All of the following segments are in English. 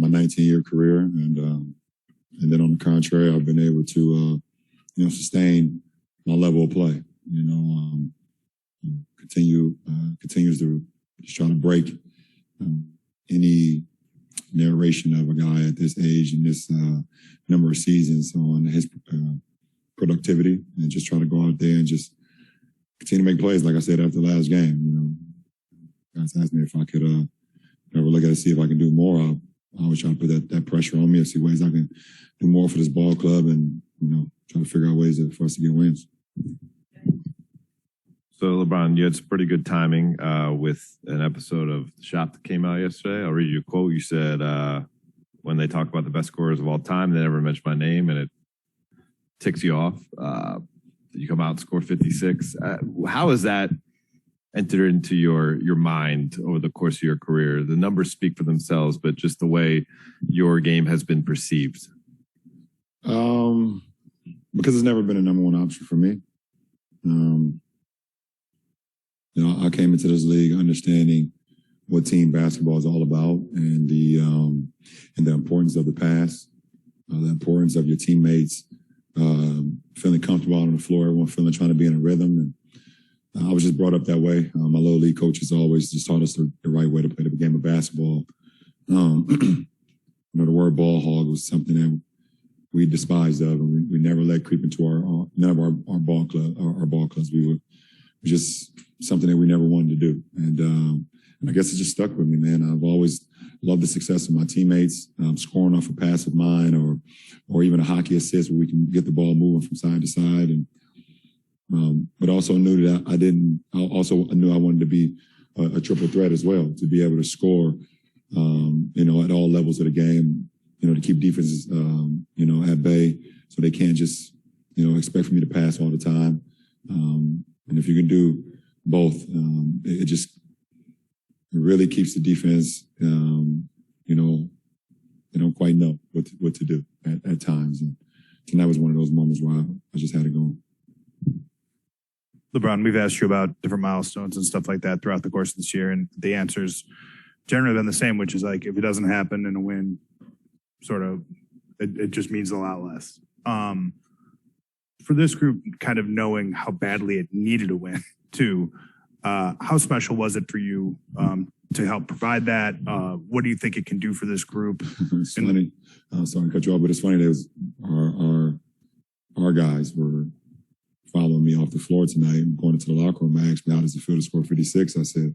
my 19-year career, and then on the contrary, I've been able to sustain my level of play. Continues to just try to break any narration of a guy at this age and this number of seasons on his productivity, and just try to go out there and just continue to make plays. Like I said after the last game, guys asked me if I could ever look at it, see if I can do more. I always try to put that pressure on me and see ways I can do more for this ball club, and try to figure out ways for us to get wins. So, LeBron, you had some pretty good timing with an episode of The Shop that came out yesterday. I'll read you a quote. You said, when they talk about the best scorers of all time, they never mention my name, and it ticks you off. You come out and score 56. How has that entered into your mind over the course of your career? The numbers speak for themselves, but just the way your game has been perceived. Because it's never been a number one option for me. I came into this league understanding what team basketball is all about, and the importance of the pass, the importance of your teammates feeling comfortable out on the floor, everyone feeling trying to be in a rhythm. And I was just brought up that way. My little league coaches always just taught us the right way to play the game of basketball. The word ball hog was something that we despised of, and we never let creep into none of our ball clubs. It was just something that we never wanted to do. And I guess it just stuck with me, man. I've always loved the success of my teammates, scoring off a pass of mine or even a hockey assist where we can get the ball moving from side to side. And but also knew that I knew I wanted to be a triple threat as well, to be able to score, at all levels of the game, to keep defenses, at bay, so they can't just, expect for me to pass all the time. And if you can do both, it really keeps the defense, they don't quite know what to do at times. And tonight was one of those moments where I just had it going. LeBron, we've asked you about different milestones and stuff like that throughout the course of this year, and the answer's generally been the same, which is like, if it doesn't happen in a win, sort of, it just means a lot less. For this group, kind of knowing how badly it needed a win, too, how special was it for you to help provide that? What do you think it can do for this group? It's funny. Sorry to cut you off, but it's funny. There was our guys were following me off the floor tonight and going into the locker room. I asked me, how does it feel to score 56? I said,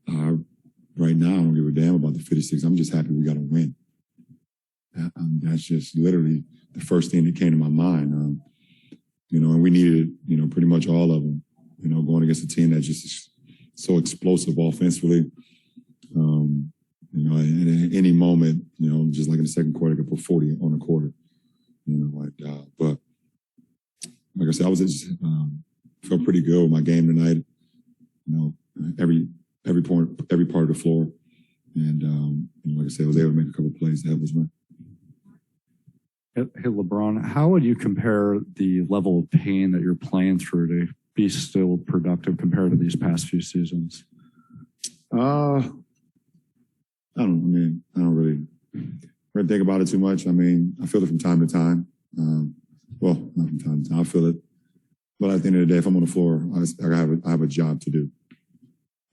right now, I don't give a damn about the 56. I'm just happy we got a win. That's just literally the first thing that came to my mind. And we needed, pretty much all of them, going against a team that just is so explosive offensively. And at any moment, just like in the second quarter, I could put 40 on the quarter. But like I said, I was just felt pretty good with my game tonight. Every part of the floor, and like I said, I was able to make a couple of plays to help us win. Hey, LeBron, how would you compare the level of pain that you're playing through to be still productive compared to these past few seasons? I don't really think about it too much. I mean, I feel it from time to time. Well, not from time to time. I feel it. But at the end of the day, if I'm on the floor, I have a job to do.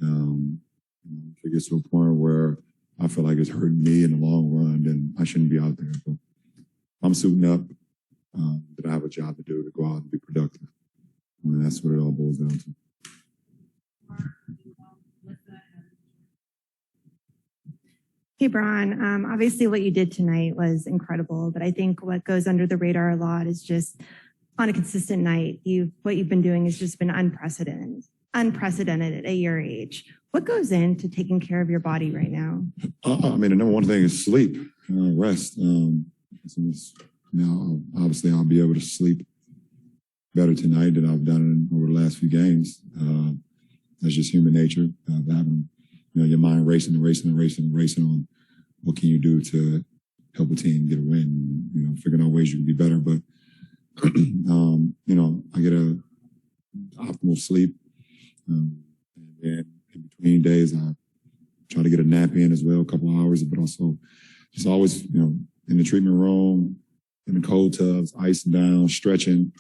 If it gets to a point where I feel like it's hurting me in the long run, then I shouldn't be out there. But I'm suiting up, that I have a job to do, to go out and be productive. I mean, that's what it all boils down to. Hey, Bron, obviously what you did tonight was incredible, but I think what goes under the radar a lot is just on a consistent night, what you've been doing has just been unprecedented at your age. What goes into taking care of your body right now? I mean, the number one thing is sleep, rest. Obviously I'll be able to sleep better tonight than I've done over the last few games. That's just human nature, having your mind racing on what can you do to help a team get a win, figuring out ways you can be better. But, I get a optimal sleep. And in between days, I try to get a nap in as well, a couple hours, but also just always, in the treatment room, in the cold tubs, icing down, stretching,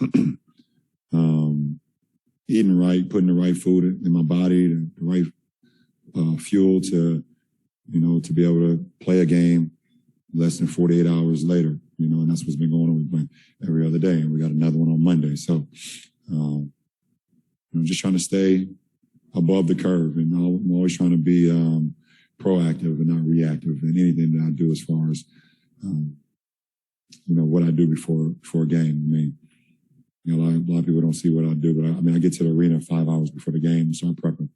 eating right, putting the right food in my body, the right fuel to be able to play a game less than 48 hours later, and that's what's been going on with me every other day. And we got another one on Monday. So I'm just trying to stay above the curve, and I'm always trying to be proactive and not reactive in anything that I do as far as, what I do before a game. I mean, a lot of people don't see what I do, but I get to the arena 5 hours before the game and start prepping,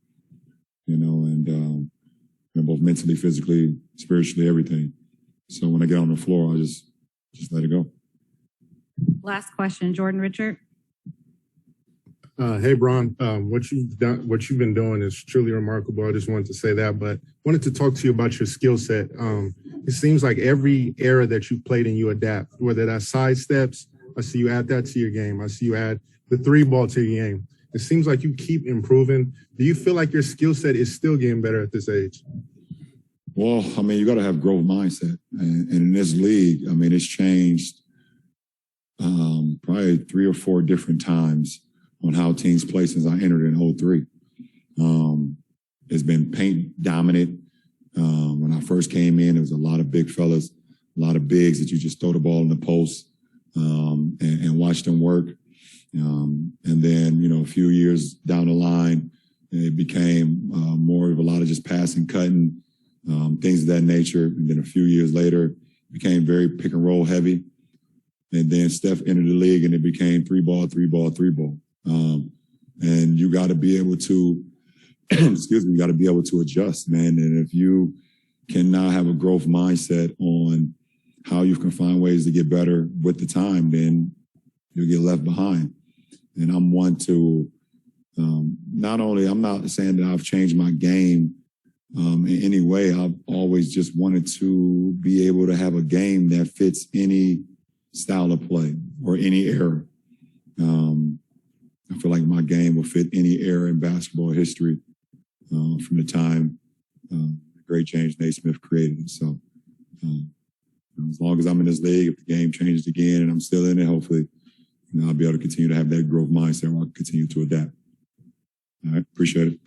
and both mentally, physically, spiritually, everything. So when I get on the floor, I just let it go. Last question, Jordan Richard. Hey, Bron, what you've been doing is truly remarkable. I just wanted to say that, but wanted to talk to you about your skill set. It seems like every era that you've played in, you adapt, whether that's side steps. I see you add that to your game. I see you add the 3-ball to your game. It seems like you keep improving. Do you feel like your skill set is still getting better at this age? Well, you got to have growth mindset. And in this league, it's changed probably 3 or 4 different times on how teams play since I entered in 03. It's been paint dominant. When I first came in, there was a lot of big fellas, a lot of bigs that you just throw the ball in the post and watch them work. And then, a few years down the line, it became more of a lot of just passing, cutting, things of that nature. And then a few years later, it became very pick and roll heavy. And then Steph entered the league and it became 3-ball, 3-ball, 3-ball. And you got to be able to, you got to be able to adjust, man. And if you cannot have a growth mindset on how you can find ways to get better with the time, then you'll get left behind. And I'm one to, I'm not saying that I've changed my game in any way. I've always just wanted to be able to have a game that fits any style of play or any era. I feel like my game will fit any era in basketball history from the time the great James Naismith created it. So as long as I'm in this league, if the game changes again and I'm still in it, hopefully I'll be able to continue to have that growth mindset where I'll continue to adapt. All right, appreciate it.